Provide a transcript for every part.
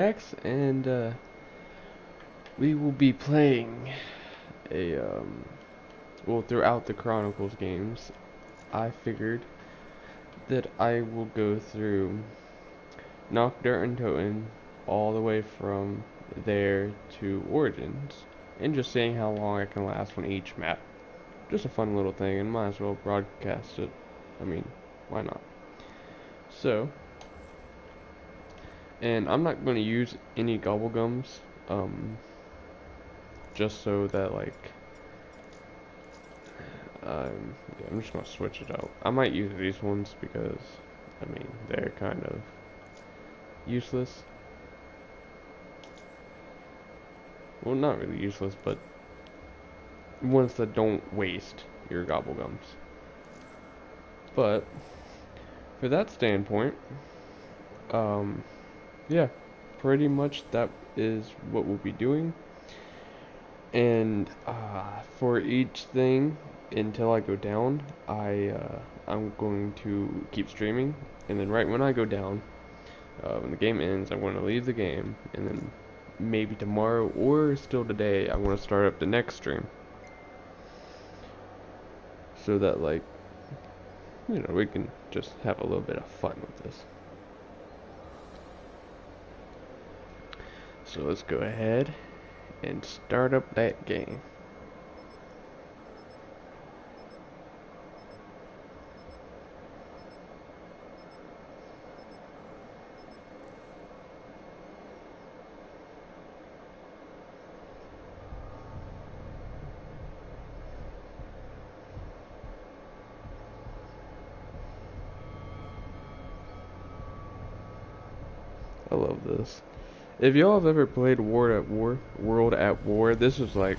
X, and we will be playing a well, throughout the Chronicles games. I figured that I will go through Knock Dirt and Toten all the way from there to Origins, and just seeing how long I can last on each map. Just a fun little thing, and might as well broadcast it. I mean, why not? So, and I'm not going to use any gobblegums, just so that yeah, I'm just gonna switch it out. I might use these ones because, I mean, they're kind of useless. Well, not really useless, but ones that don't waste your gobblegums. But, for that standpoint, yeah, pretty much that is what we'll be doing. And for each thing, until I go down, I'm going to keep streaming, and then right when I go down, when the game ends, I'm going to leave the game, and then maybe tomorrow or still today, I'm going to start up the next stream, so that we can just have a little bit of fun with this. So let's go ahead and start up that game. I love this. If y'all have ever played World at War, this is like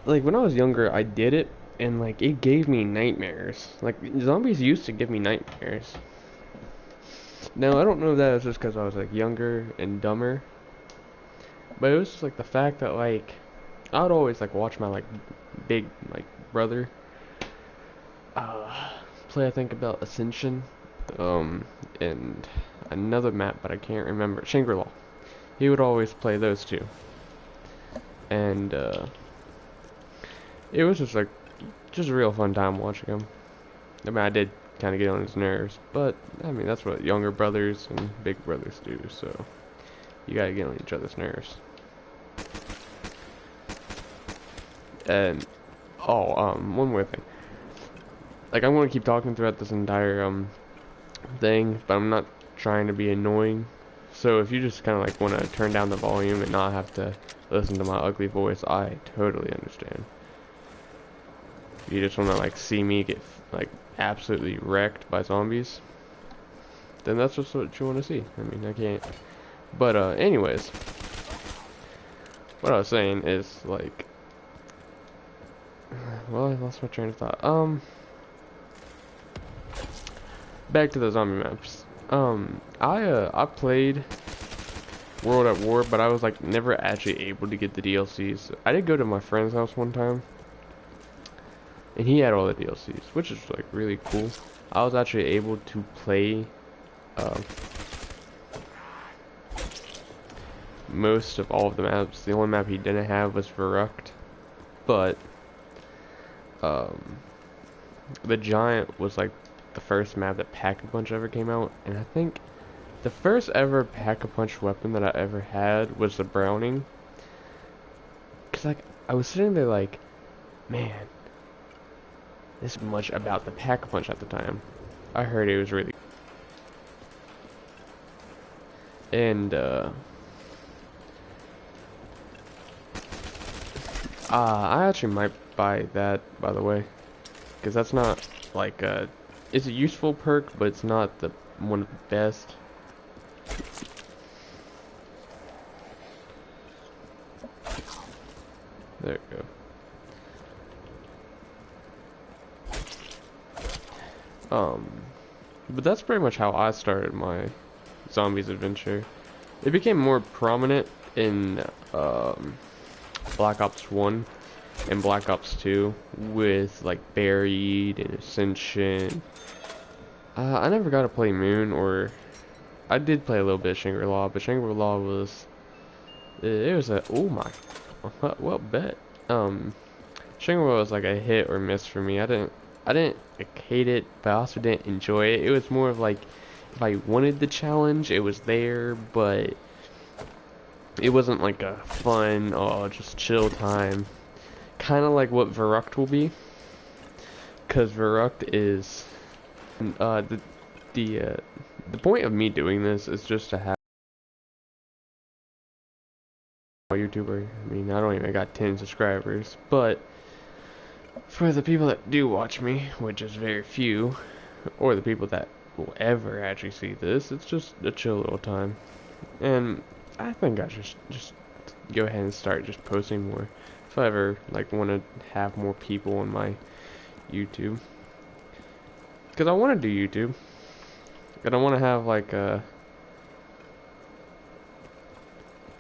like when I was younger, I did it, and like it gave me nightmares. Like zombies used to give me nightmares. Now I don't know if that was just because I was like younger and dumber, but it was just like the fact that like I would always like watch my like big like brother uh play, I think, about Ascension, and another map, but I can't remember, Shangri-La. He would always play those two, and it was just like just a real fun time watching him. I mean, I did kind of get on his nerves, but I mean that's what younger brothers and big brothers do, so you gotta get on each other's nerves. And one more thing. Like, I'm gonna keep talking throughout this entire thing, but I'm not trying to be annoying. So if you just kind of like want to turn down the volume and not have to listen to my ugly voice, I totally understand. If you just want to like see me get like absolutely wrecked by zombies, then that's just what you want to see. I mean, I can't. But anyways, what I was saying is like, well, I lost my train of thought. Back to the zombie maps. I played World at War, but I was like never actually able to get the DLCs. I did go to my friend's house one time, and he had all the DLCs, which is like really cool. I was actually able to play most of all of the maps. The only map he didn't have was Verrucht, but the Giant was like the first map that Pack-a-Punch ever came out, and I think the first ever Pack-a-Punch weapon that I ever had was the Browning. Cause like I was sitting there like, man, this much about the Pack-a-Punch at the time. I heard it was really, and I actually might buy that, by the way, because that's not like it's a useful perk, but it's not the one of the best. There we go. But that's pretty much how I started my zombies adventure. It became more prominent in Black Ops 1 and Black Ops 2 with like Buried and Ascension. I never got to play Moon or I did play a little bit of Shangri-La, but Shangri-La was it was a oh my well bet. Shangri-La was like a hit or miss for me. I didn't like, hate it, but I also didn't enjoy it. It was more of like if I wanted the challenge, it was there, but it wasn't like a fun, oh, just chill time. Kind of like what Verruct will be, because Verruct is the the uh, the point of me doing this is just to have a YouTuber. I mean, I don't even got 10 subscribers, but for the people that do watch me, which is very few, or the people that will ever actually see this, it's just a chill little time. And I think I should just go ahead and start just posting more if I ever like want to have more people on my YouTube, because I want to do YouTube and I want to have like a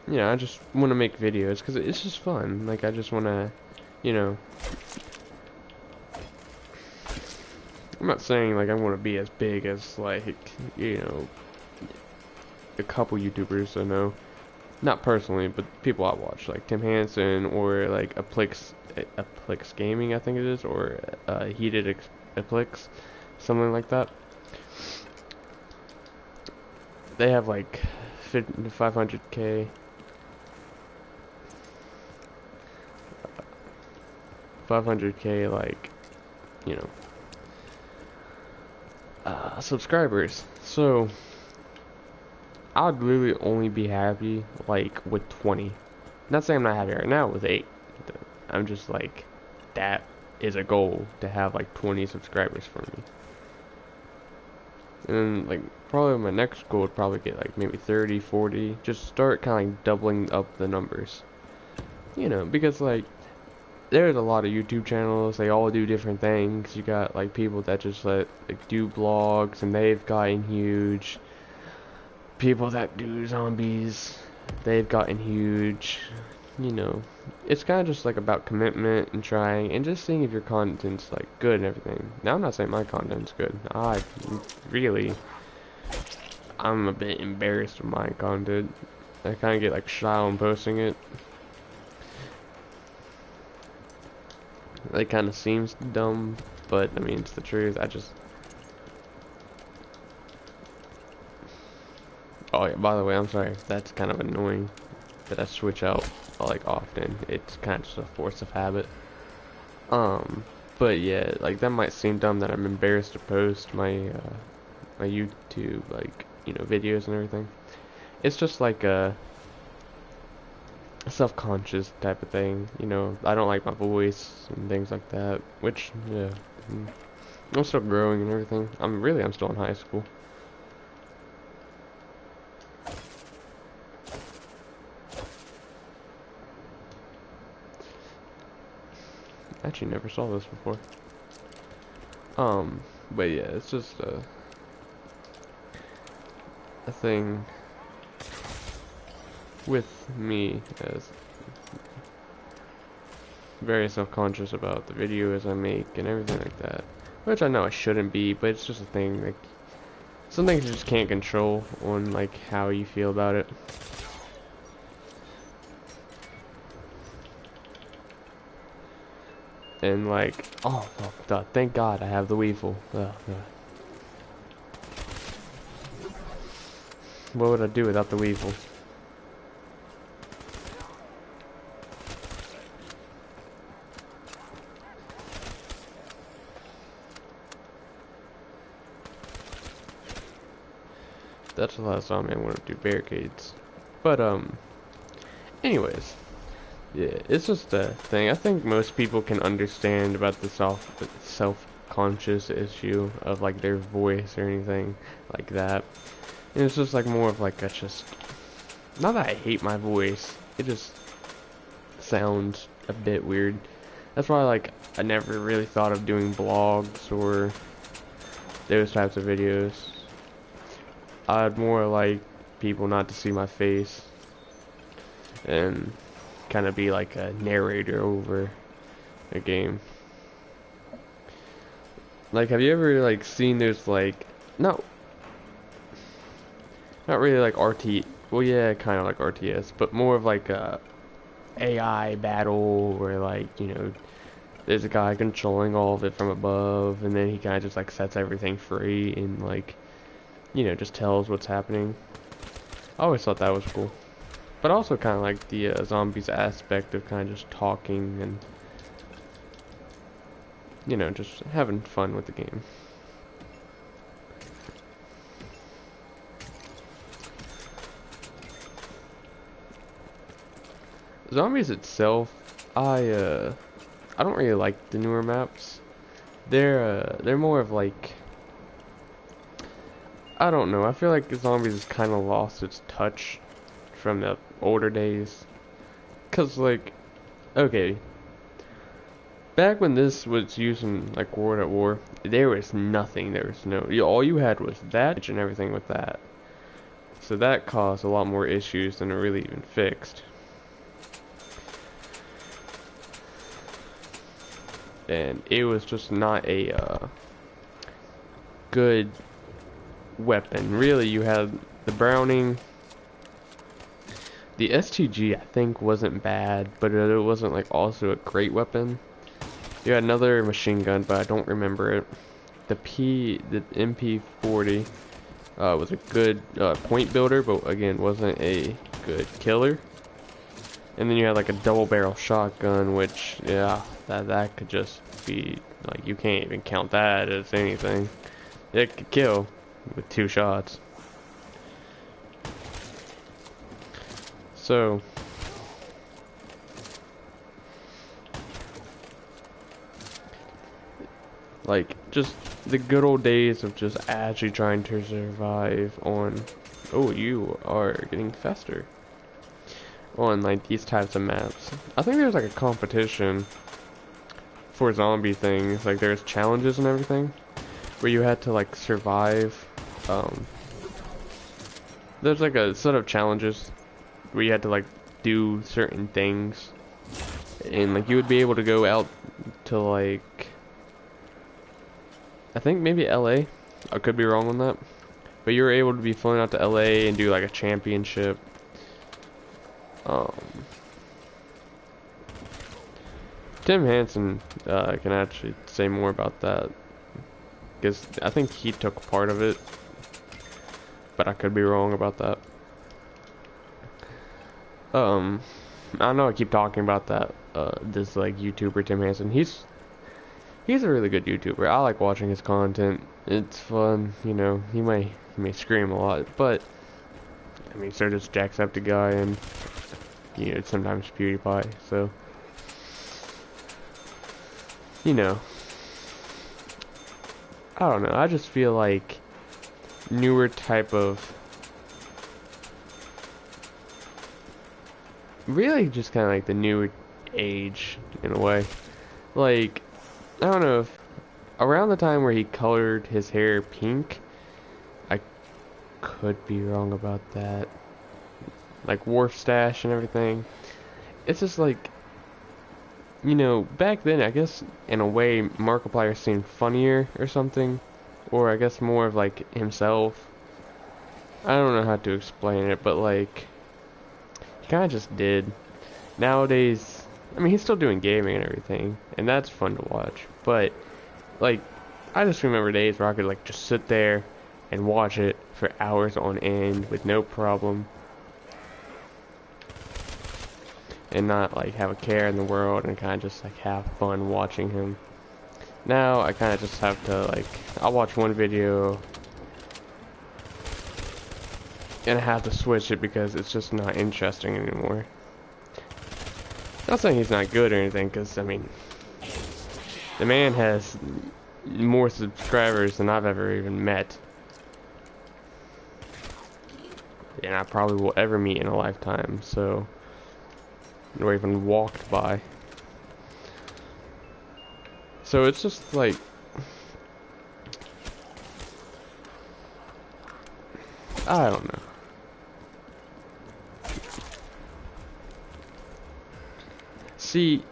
I just want to make videos because it's just fun. Like I just want to, you know, I'm not saying like I want to be as big as like, you know, a couple YouTubers I know. Not personally, but people I watch, like Tim Hansen or like Aplix Gaming, I think it is, or Aplix, something like that. They have like 500k, 500k, like, you know, subscribers. So I'd literally only be happy like with 20. Not saying I'm not happy right now with 8. I'm just like, that is a goal to have like 20 subscribers for me. And then like probably my next goal would probably get like maybe 30, 40. Just start kind of like doubling up the numbers. You know, because like there's a lot of YouTube channels, they all do different things. You got like people that just like do vlogs and they've gotten huge. People that do zombies, they've gotten huge. You know, it's kind of just like about commitment and trying and just seeing if your content's like good and everything. Now I'm not saying my content's good. I'm a bit embarrassed with my content. I kind of get like shy on posting it. It kind of seems dumb, but I mean it's the truth. Oh yeah, by the way, I'm sorry. That's kind of annoying that I switch out like often. It's kind of just a force of habit. But yeah, like that might seem dumb that I'm embarrassed to post my YouTube like, you know, videos and everything. It's just like a self-conscious type of thing, you know. I don't like my voice and things like that, which yeah, I'm still growing and everything. I'm still in high school. Actually never saw this before. But yeah, it's just a thing with me as very self-conscious about the videos I make and everything like that. Which I know I shouldn't be, but it's just a thing, like some things you just can't control on like how you feel about it. And like, thank God I have the Weevil. What would I do without the Weevil? That's the last time I want to do barricades. But anyways, yeah, it's just a thing. I think most people can understand about the self-conscious issue of like their voice or anything like that. And it's just like more of like a just, not that I hate my voice, it just sounds a bit weird. That's why like I never really thought of doing blogs or those types of videos. I'd more like people not to see my face and kind of be like a narrator over a game. Like, have you ever like seen those like, no, Not really like RT. Well, yeah, kind of like RTS, but more of like a AI battle where like there's a guy controlling all of it from above, and then he kind of just like sets everything free and like just tells what's happening. I always thought that was cool, but I also kind of like the zombies aspect of kind of just talking and just having fun with the game. Zombies itself, I don't really like the newer maps. They're more of like, I don't know. I feel like Zombies has kind of lost its touch from the older days. Cause like, okay, back when this was using like World at War, there was nothing. There was no, all you had was that and everything with that. So that caused a lot more issues than it really even fixed. And it was just not a good weapon. Really, you had the Browning. The STG I think wasn't bad, but it wasn't like also a great weapon. You had another machine gun, but I don't remember it. The MP40 was a good point builder, but again wasn't a good killer. And then you had like a double barrel shotgun, which yeah, that could just be like, you can't even count that as anything. It could kill with 2 shots. So like just the good old days of just actually trying to survive on, oh, you are getting faster, on like these types of maps. I think there's like a competition for zombie things, like there's challenges and everything where you had to like survive. There's like a set of challenges where you had to like do certain things, and like you would be able to go out to like, I think maybe LA. I could be wrong on that, but you were able to be flown out to LA and do like a championship. Tim Hansen can actually say more about that, because I think he took part of it, but I could be wrong about that. I know I keep talking about that, this like YouTuber Tim Hansen. He's a really good YouTuber. I like watching his content. It's fun, he may scream a lot, but I mean, so does Jacksepticeye and sometimes PewDiePie. So I don't know. I just feel like newer type of, really just kind of like the new age in a way. Like, I don't know if around the time where he colored his hair pink, I could be wrong about that. Like Wharf Stash and everything. It's just like, back then, I guess, in a way, Markiplier seemed funnier or something. Or I guess more of, like, himself. I don't know how to explain it, but, like, he kind of just did. Nowadays, I mean, he's still doing gaming and everything, and that's fun to watch. But, like, I just remember days where I could, like, just sit there and watch it for hours on end with no problem. And not like have a care in the world, and kind of just like have fun watching him. Now I kind of just have to like, I'll watch one video and I have to switch it because it's just not interesting anymore. Not saying he's not good or anything, because I mean, the man has more subscribers than I've ever even met, and I probably will ever meet in a lifetime. So, or even walked by. So it's just like, I don't know. See,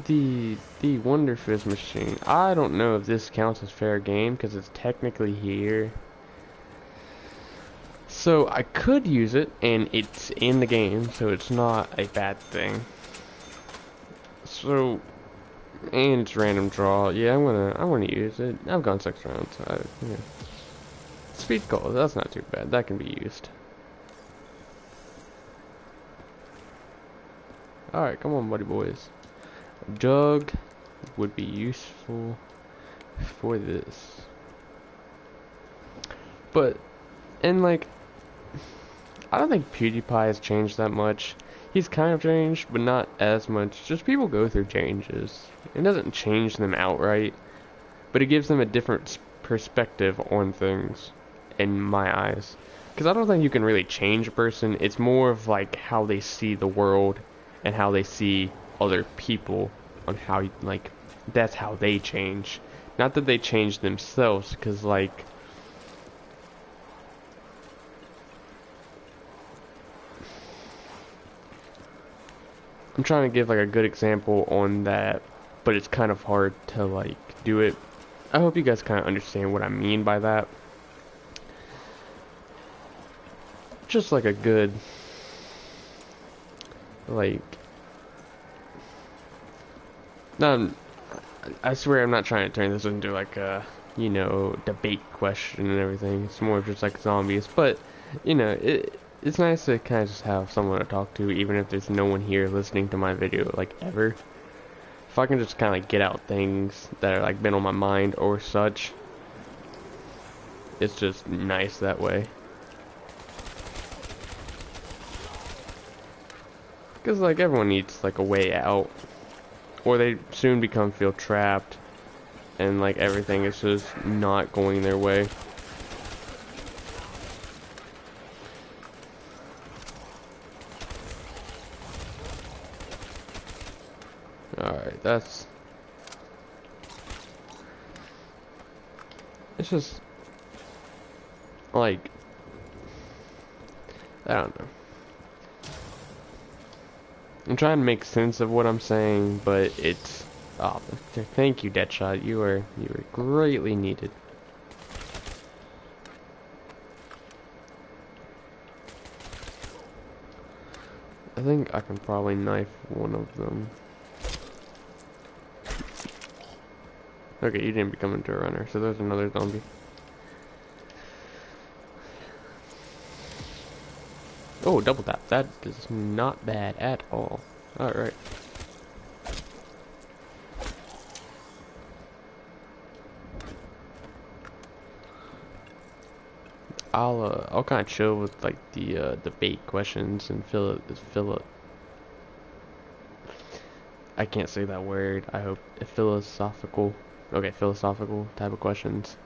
the Wonder Fizz machine, I don't know if this counts as fair game because it's technically here. So I could use it, and it's in the game, so it's not a bad thing. So, and it's random draw. Yeah, I wanna use it. I've gone 6 rounds. Yeah. Speed goal, that's not too bad. That can be used. Alright, come on, buddy boys. Jug would be useful for this. But, and like, I don't think PewDiePie has changed that much. He's kind of changed, but not as much. Just people go through changes. It doesn't change them outright, but it gives them a different perspective on things, in my eyes. Because I don't think you can really change a person. It's more of like how they see the world and how they see other people, on how, like, that's how they change. Not that they change themselves, because, like, I'm trying to give like a good example on that, but it's kind of hard to like do it. I hope you guys kind of understand what I mean by that. Just like a good, like, no, I swear I'm not trying to turn this into like a, you know, debate question and everything. It's more just like zombies, but you know, it's nice to kind of just have someone to talk to, even if there's no one here listening to my video, like, ever. If I can just kind of like get out things that are like been on my mind or such, it's just nice that way. Because like everyone needs like a way out, or they soon feel trapped, and like everything is just not going their way. Alright, it's just, like, I don't know. I'm trying to make sense of what I'm saying, but it's, oh, thank you, Deadshot, you were greatly needed. I think I can probably knife one of them. Okay, you didn't become into a runner, so there's another zombie. Oh, double tap. That is not bad at all. Alright. I'll kind of chill with like the debate questions and fill it. I can't say that word. I hope philosophical. Okay, philosophical type of questions.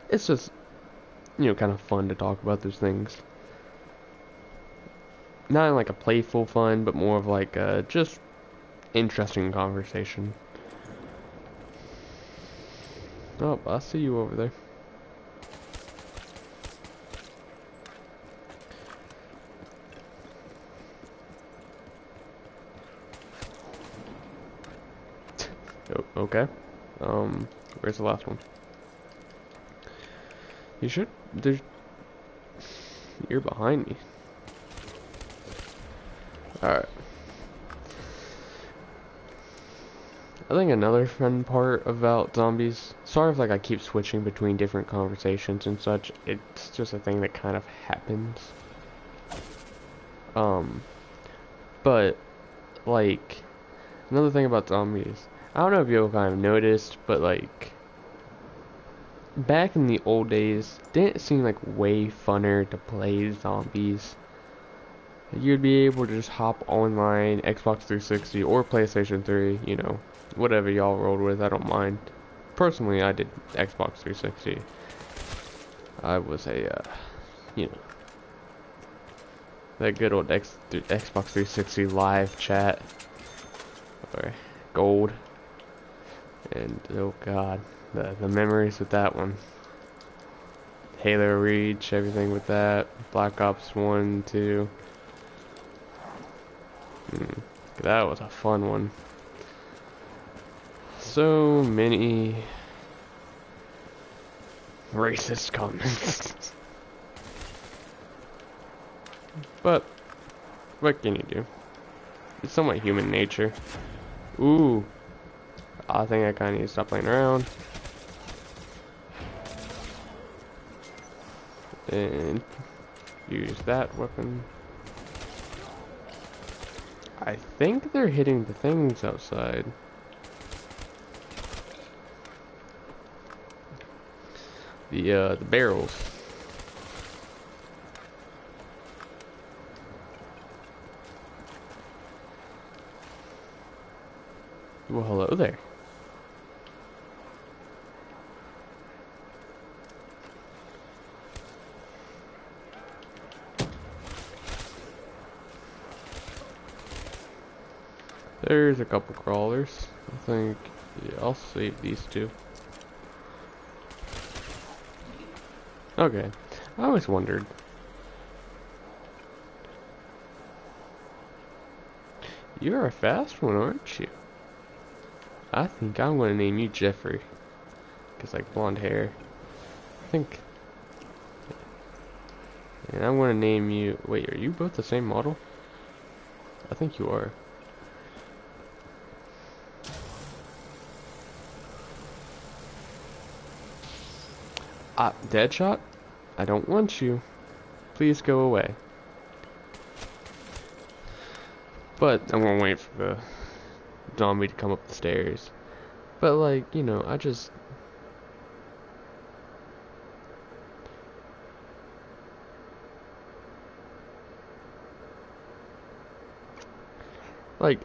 It's just, you know, kind of fun to talk about those things. Not in like a playful fun, but more of like a just interesting conversation. Oh, I see you over there. Oh, okay. Where's the last one? You should. You're behind me. Alright. I think another fun part about zombies, sorry if like I keep switching between different conversations and such, it's just a thing that kind of happens. But like another thing about zombies, I don't know if you've kind of noticed, but like back in the old days, didn't it seem like way funner to play zombies? You'd be able to just hop online, Xbox 360 or PlayStation 3, you know, whatever y'all rolled with, I don't mind. Personally, I did Xbox 360. I was a, you know, that good old Xbox 360 live chat, or gold, and oh god, the memories with that one. Halo Reach, everything with that, Black Ops 1, 2. That was a fun one. So many racist comments. But what can you do? It's somewhat human nature. Ooh, I think I kind of need to stop playing around and use that weapon. I think they're hitting the things outside. The barrels. Well, hello there. There's a couple crawlers. I think, yeah, I'll save these two. Okay, I always wondered. You're a fast one, aren't you? I think I'm gonna name you Jeffrey. Cause like blonde hair. I think. And I'm gonna name you. Wait, are you both the same model? I think you are. Deadshot? I don't want you. Please go away. But I'm gonna wait for the zombie to come up the stairs. But like, you know, I just... Like,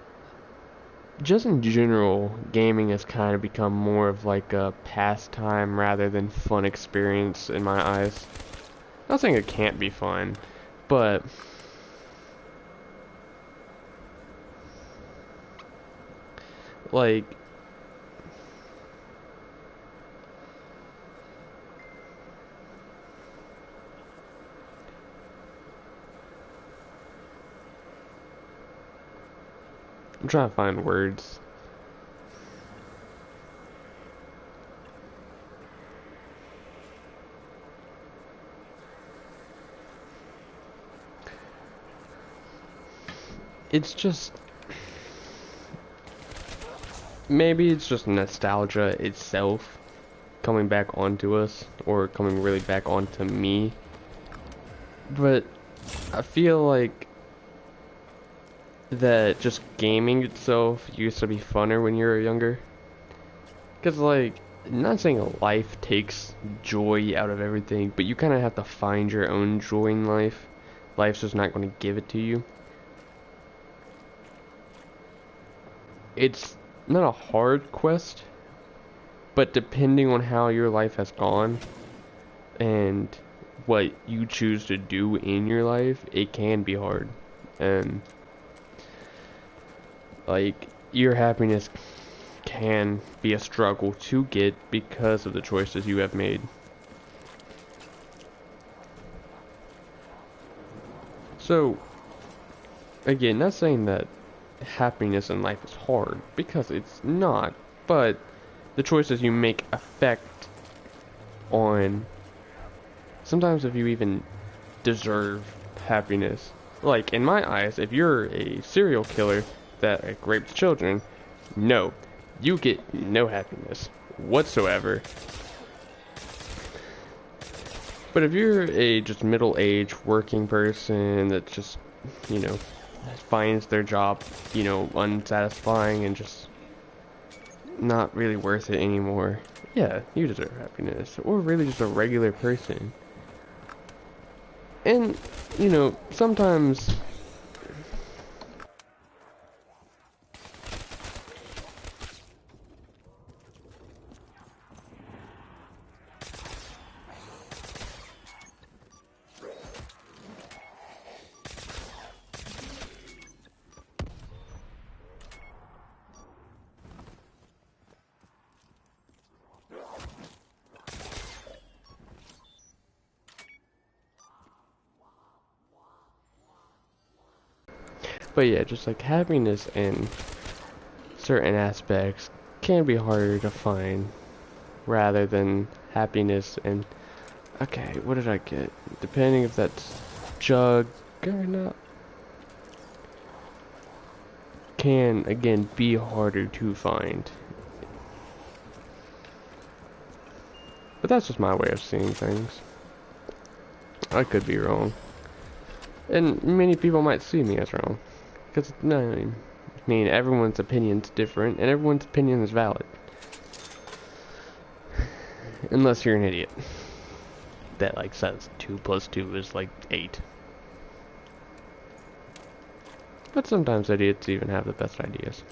just in general, gaming has kind of become more of like a pastime rather than fun experience in my eyes. Not saying it can't be fun, but... Like... I'm trying to find words. It's just... Maybe it's just nostalgia itself coming back onto us, or coming really back onto me. But I feel like that just gaming itself used to be funner when you were younger. Because, like, I'm not saying life takes joy out of everything, but you kind of have to find your own joy in life. Life's just not going to give it to you. It's not a hard quest, but depending on how your life has gone and what you choose to do in your life, it can be hard. And like, your happiness can be a struggle to get because of the choices you have made. So, again, not saying that happiness in life is hard, because it's not, but the choices you make affect on sometimes if you even deserve happiness. Like, in my eyes, if you're a serial killer that rapes children, no, you get no happiness whatsoever. But if you're a just middle-aged working person that just, you know, finds their job, you know, unsatisfying and just not really worth it anymore, yeah, you deserve happiness. Or really just a regular person. And, you know, sometimes... But yeah, just like happiness in certain aspects can be harder to find rather than happiness in... Okay, what did I get? Depending if that's jug, growing up can, again, be harder to find. But that's just my way of seeing things. I could be wrong. And many people might see me as wrong. Because, no, I mean, everyone's opinion's different, and everyone's opinion is valid. Unless you're an idiot. That, like, says 2 plus 2 is, like, 8. But sometimes idiots even have the best ideas.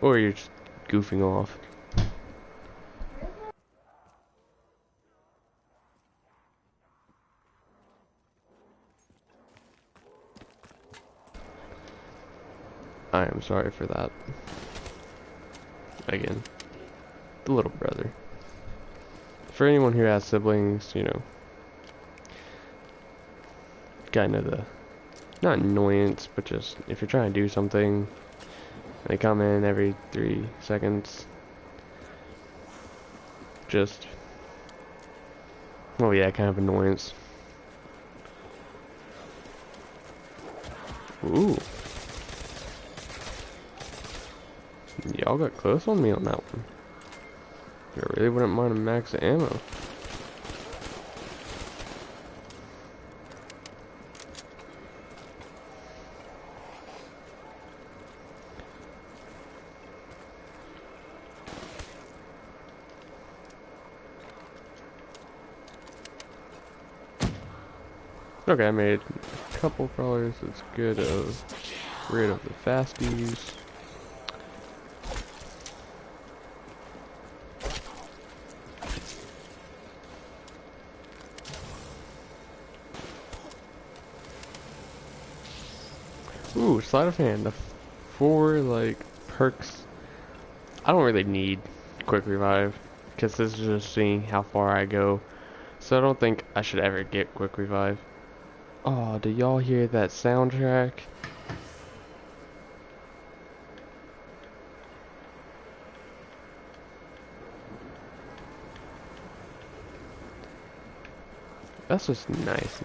Or you're just goofing off. I am sorry for that. Again, the little brother. For anyone who has siblings, you know, kind of the, not annoyance, but just, if you're trying to do something, they come in every 3 seconds, just, oh yeah, kind of annoyance. Ooh. Y'all got close on me on that one. I really wouldn't mind a max of ammo. Okay, I made a couple crawlers. It's good to rid of the fasties. Ooh, sleight of hand. The 4 like perks. I don't really need quick revive because this is just seeing how far I go. So I don't think I should ever get quick revive. Oh, do y'all hear that soundtrack? That's just nice.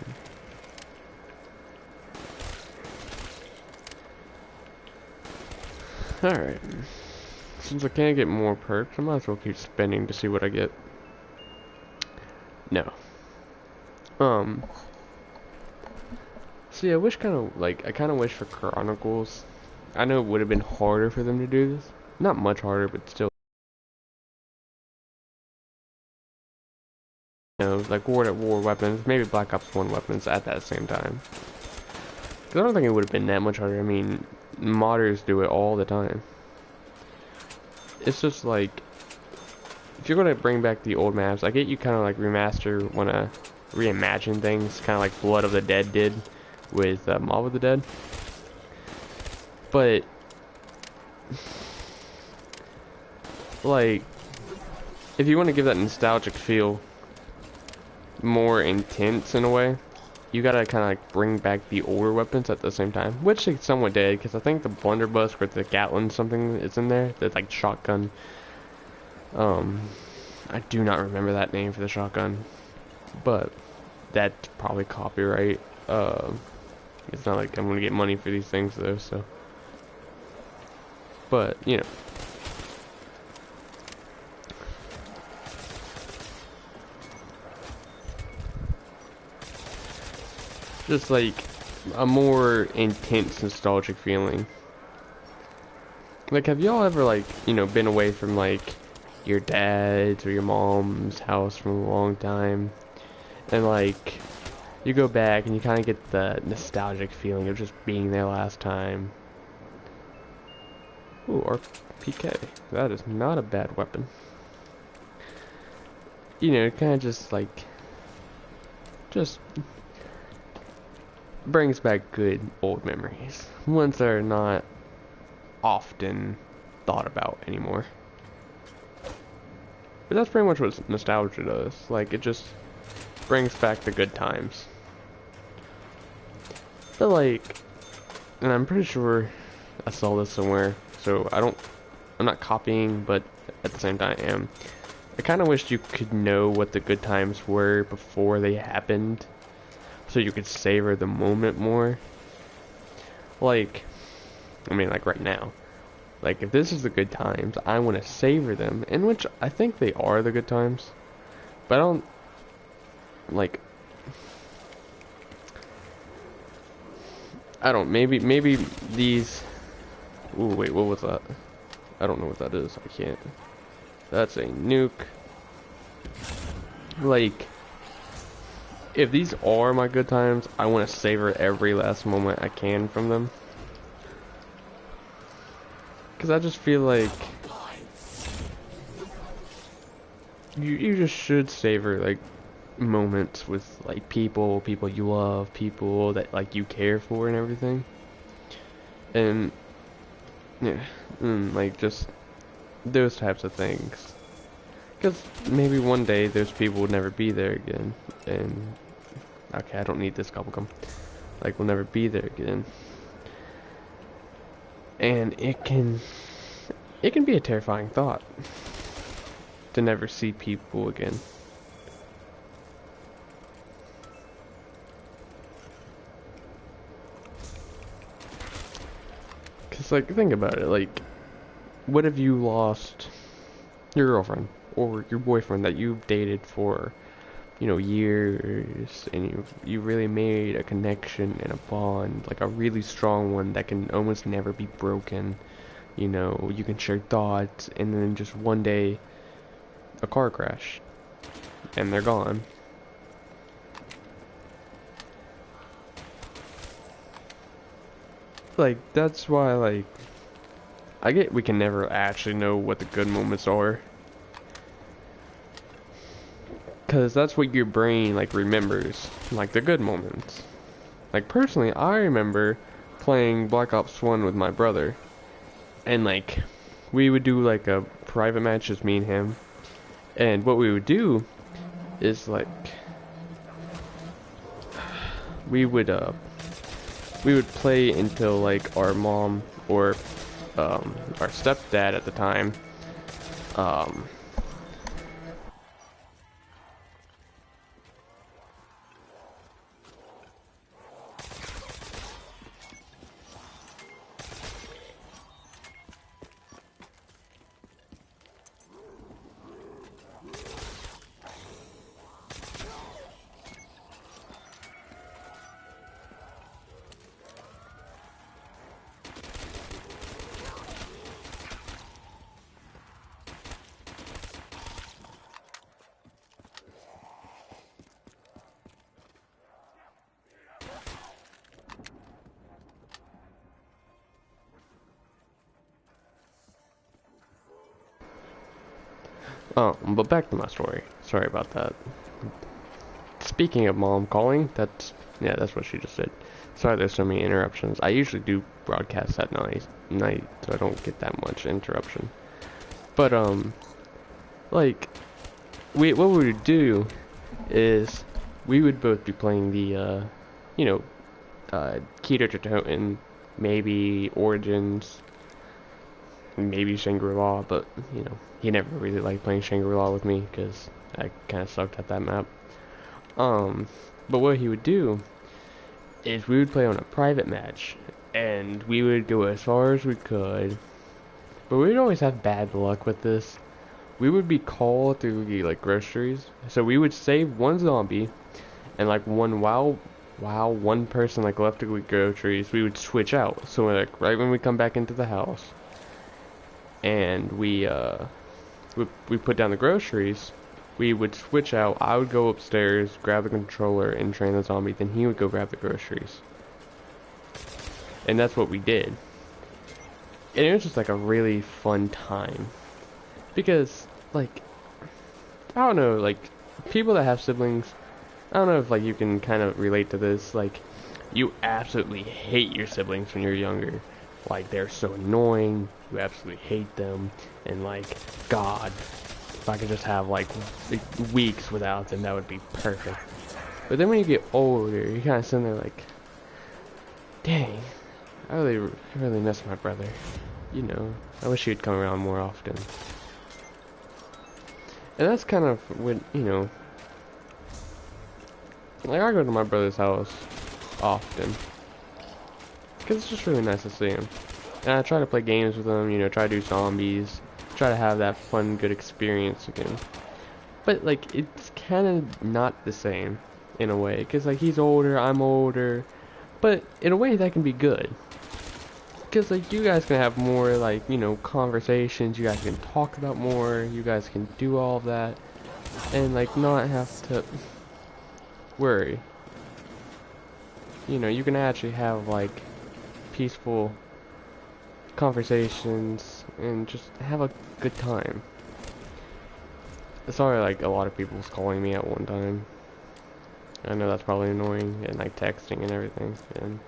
Alright. Since I can't get more perks, I might as well keep spending to see what I get. No. See, I wish I kind of wish for chronicles. I know it would have been harder for them to do this. Not much harder, but still. You know, like World at War weapons, maybe Black Ops 1 weapons at that same time. Because I don't think it would have been that much harder. I mean, modders do it all the time. It's just like, if you're going to bring back the old maps, I get you kind of like remaster, want to reimagine things, kind of like Blood of the Dead did with Mob of the Dead. But, like, if you want to give that nostalgic feel more intense in a way, you gotta kind of like bring back the older weapons at the same time, which they somewhat did, because I think the blunderbuss with the Gatling something is in there, that's like shotgun. I do not remember that name for the shotgun, but that's probably copyright. It's not like I'm gonna get money for these things though, so. But, you know. Just like a more intense nostalgic feeling. Like, have y'all ever, like, you know, been away from like your dad's or your mom's house for a long time, and like you go back and you kind of get the nostalgic feeling of just being there last time. Ooh, RPK. That is not a bad weapon. You know, it kind of just like brings back good old memories, ones that are not often thought about anymore. But that's pretty much what nostalgia does. Like, it just brings back the good times. But like, and I'm pretty sure I saw this somewhere, so I'm not copying, but at the same time I am. I kind of wished you could know what the good times were before they happened. so you could savor the moment more. Like, I mean, like right now. Like, if this is the good times, I want to savor them, in which I think they are the good times. But I don't, like, I don't, maybe these, ooh, wait, what was that? I don't know what that is, I can't. That's a nuke. Like, if these are my good times, I want to savor every last moment I can from them. Because I just feel like you just should savor like moments with like people you love, people that like you care for and everything. And yeah, like just those types of things. Because maybe one day those people will never be there again. And okay, I don't need this bubblegum. Like, we'll never be there again. And it can be a terrifying thought to never see people again. Cause like, think about it, like, what if you lost your girlfriend or your boyfriend that you've dated for, you know, years, and you really made a connection and a bond, like a really strong one that can almost never be broken. You know, you can share thoughts, and then just one day, a car crash, and they're gone. Like, that's why, like, I get we can never actually know what the good moments are. Because that's what your brain, like, remembers, like, the good moments. Like, personally, I remember playing Black Ops 1 with my brother. And, like, we would do, like, a private match, just me and him. And what we would do is, like, we would play until, like, our mom or, our stepdad at the time, oh, but back to my story. Sorry about that. Speaking of mom calling, that's what she just said. Sorry, there's so many interruptions. I usually do broadcasts at night, so I don't get that much interruption. But like, what we would do is we would both be playing the, you know, Keter Tototen, maybe Origins, maybe Shangri-La, but you know, he never really liked playing Shangri-La with me because I kind of sucked at that map. But what he would do is we would play on a private match, and we would go as far as we could, but we would always have bad luck with this. We would be called through the, like, groceries, so we would save one zombie, and like while one person like left to get groceries, we would switch out. So like right when we come back into the house, and we put down the groceries, we would switch out. I would go upstairs, grab the controller, and train the zombie. Then he would go grab the groceries. And that's what we did. And it was just like a really fun time. Because, like, I don't know, like, people that have siblings, I don't know if, like, you can kind of relate to this. Like, you absolutely hate your siblings when you're younger. Like, they're so annoying, you absolutely hate them, and like, God, if I could just have like weeks without them, that would be perfect. But then when you get older, you kind of sitting there like, dang, I really miss my brother. You know, I wish he'd come around more often. And that's kind of what, you know, Like, I go to my brother's house often. Because it's just really nice to see him. And I try to play games with him, you know, try to do zombies. Try to have that fun, good experience again. But, like, it's kind of not the same, in a way. Because, like, he's older, I'm older. But, in a way, that can be good. Because, like, you guys can have more, like, you know, conversations. You guys can talk about more. You guys can do all of that. And, like, not have to worry. You know, you can actually have, like, peaceful conversations and just have a good time. Sorry, like, a lot of people was calling me at one time. I know that's probably annoying, and like texting and everything. And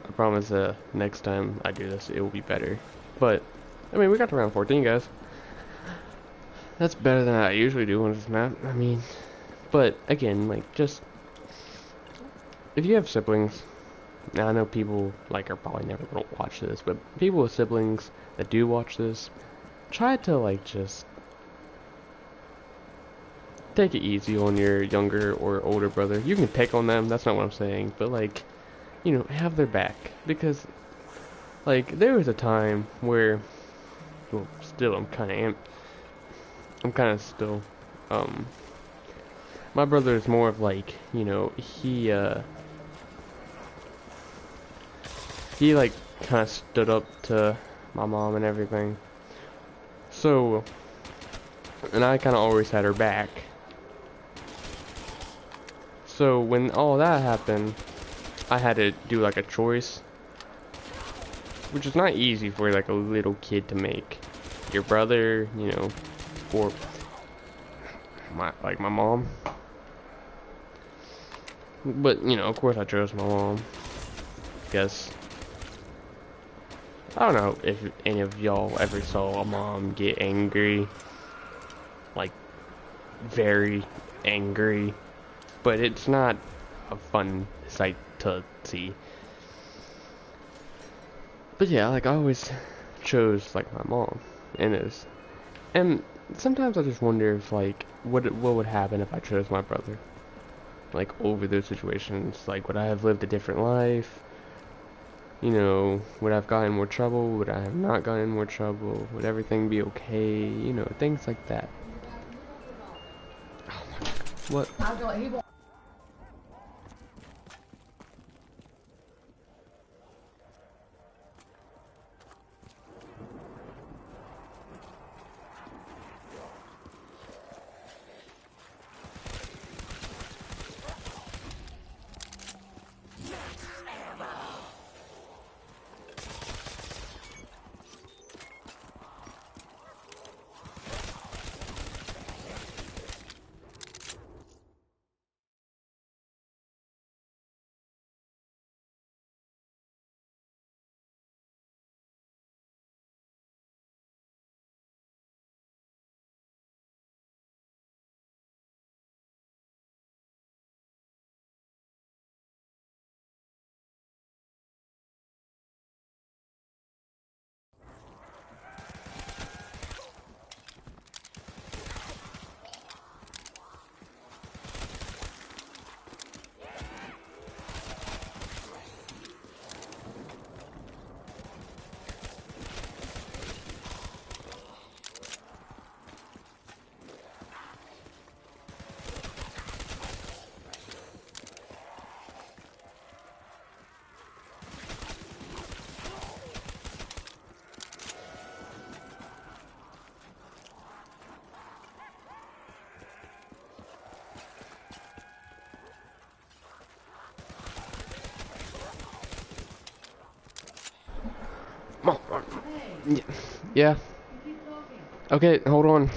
I promise next time I do this, it will be better. But, I mean, we got to round 14, guys. That's better than I usually do on this map. I mean, but again, like, just if you have siblings, now I know people like are probably never gonna watch this, but people with siblings that do watch this, try to like just take it easy on your younger or older brother. You can pick on them, that's not what I'm saying, but like, you know, have their back. Because, like, there was a time where, well, still, I'm kind of still, my brother is more of like, you know, he like, kind of stood up to my mom and everything. So, and I kind of always had her back. So when all that happened, I had to do like a choice, which is not easy for like a little kid to make. Your brother, you know, or my mom. But you know, of course, I chose my mom. Guess I don't know if any of y'all ever saw a mom get angry, like very angry, but it's not a fun sight to see. But yeah, like I always chose like my mom in this, and sometimes I just wonder if like what would happen if I chose my brother, like over those situations. Like would I have lived a different life? You know, would I have gotten in more trouble? Would I have not gotten in more trouble? Would everything be okay? You know, things like that. Oh my God. What? Yeah. Okay, hold on.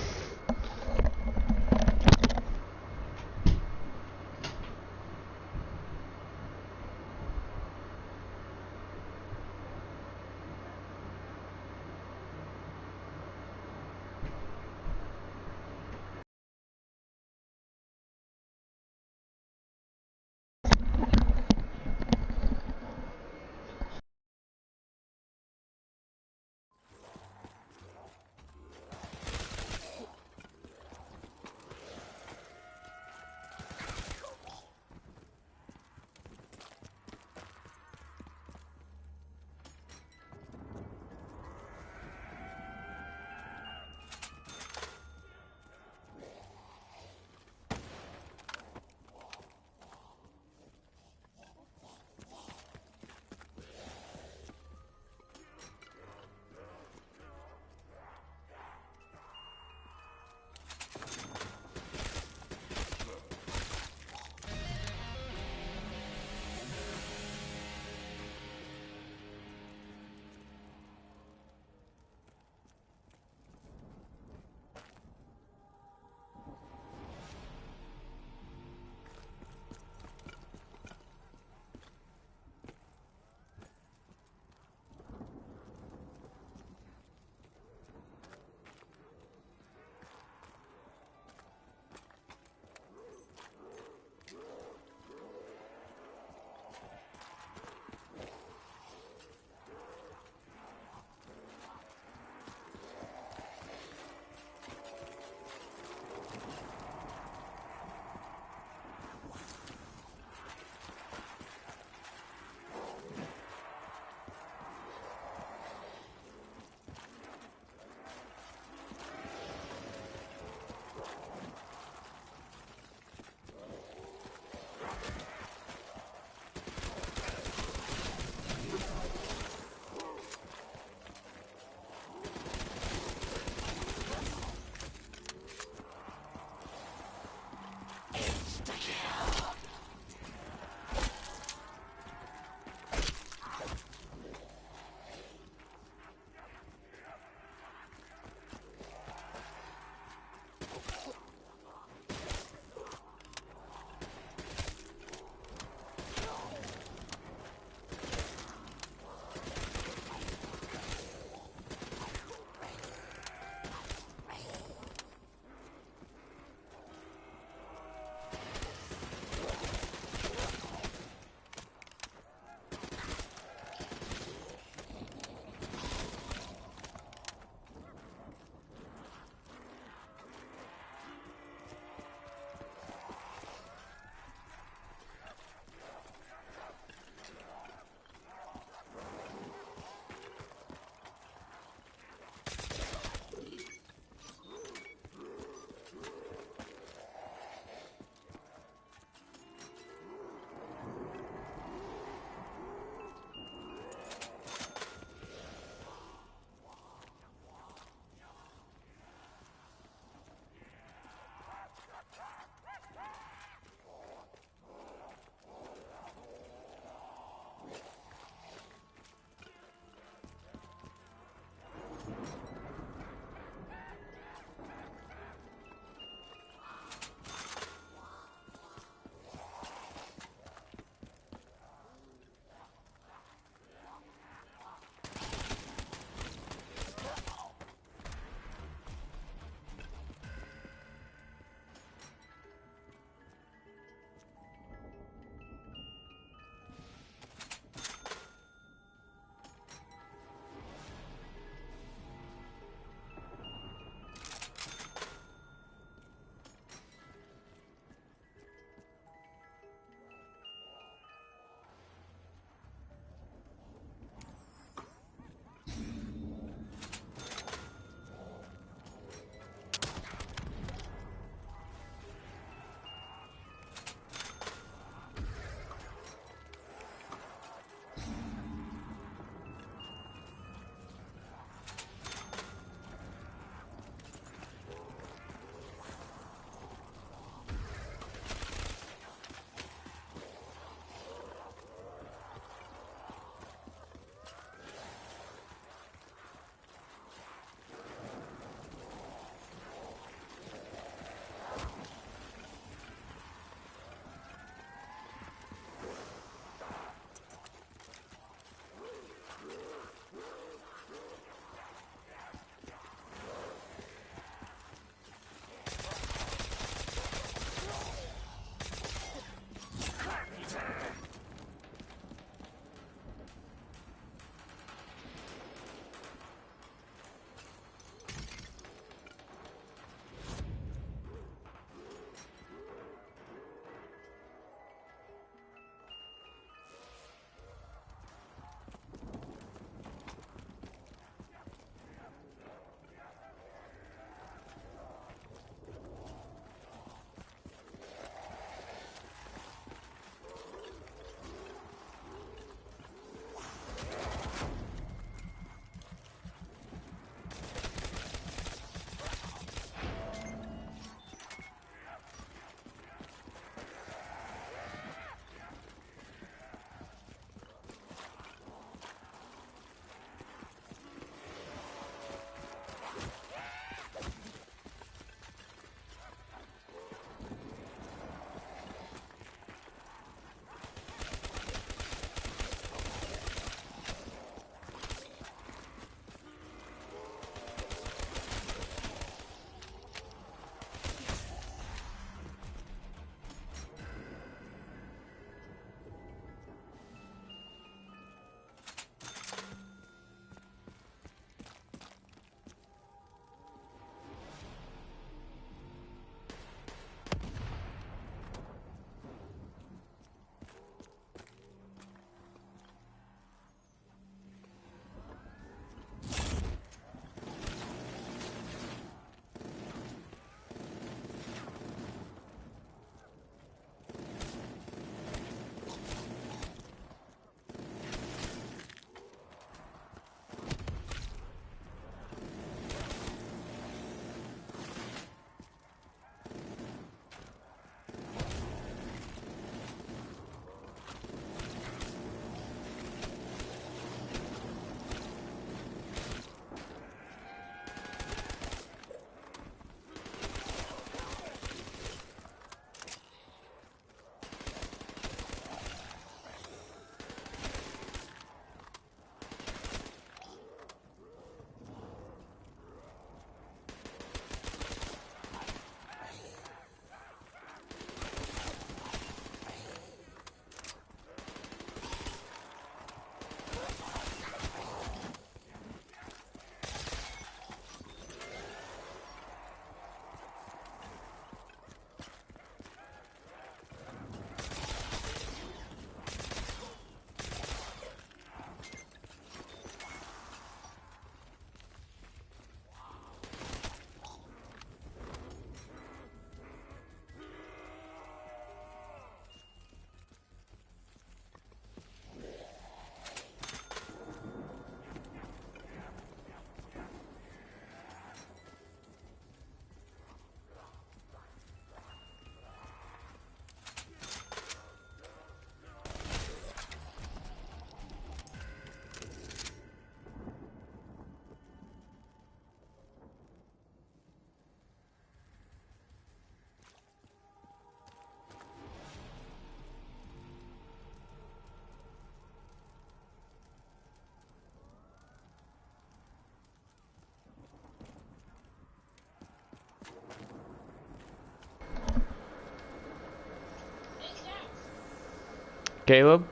Caleb?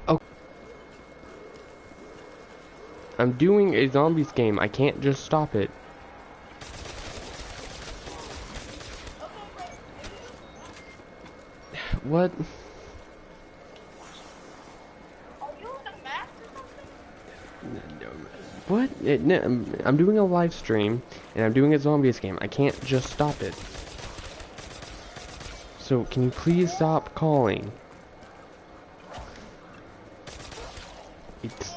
Oh. I'm doing a zombies game. I can't just stop it. What? What? No, I'm doing a live stream, and I'm doing a zombies game. I can't just stop it. So, can you please stop calling? It's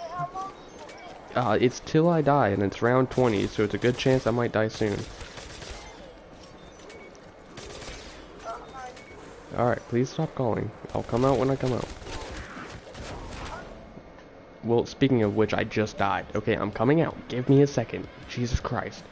till I die, and it's round 20, so it's a good chance I might die soon. Alright, please stop calling. I'll come out when I come out. Well, speaking of which, I just died. Okay, I'm coming out. Give me a second. Jesus Christ.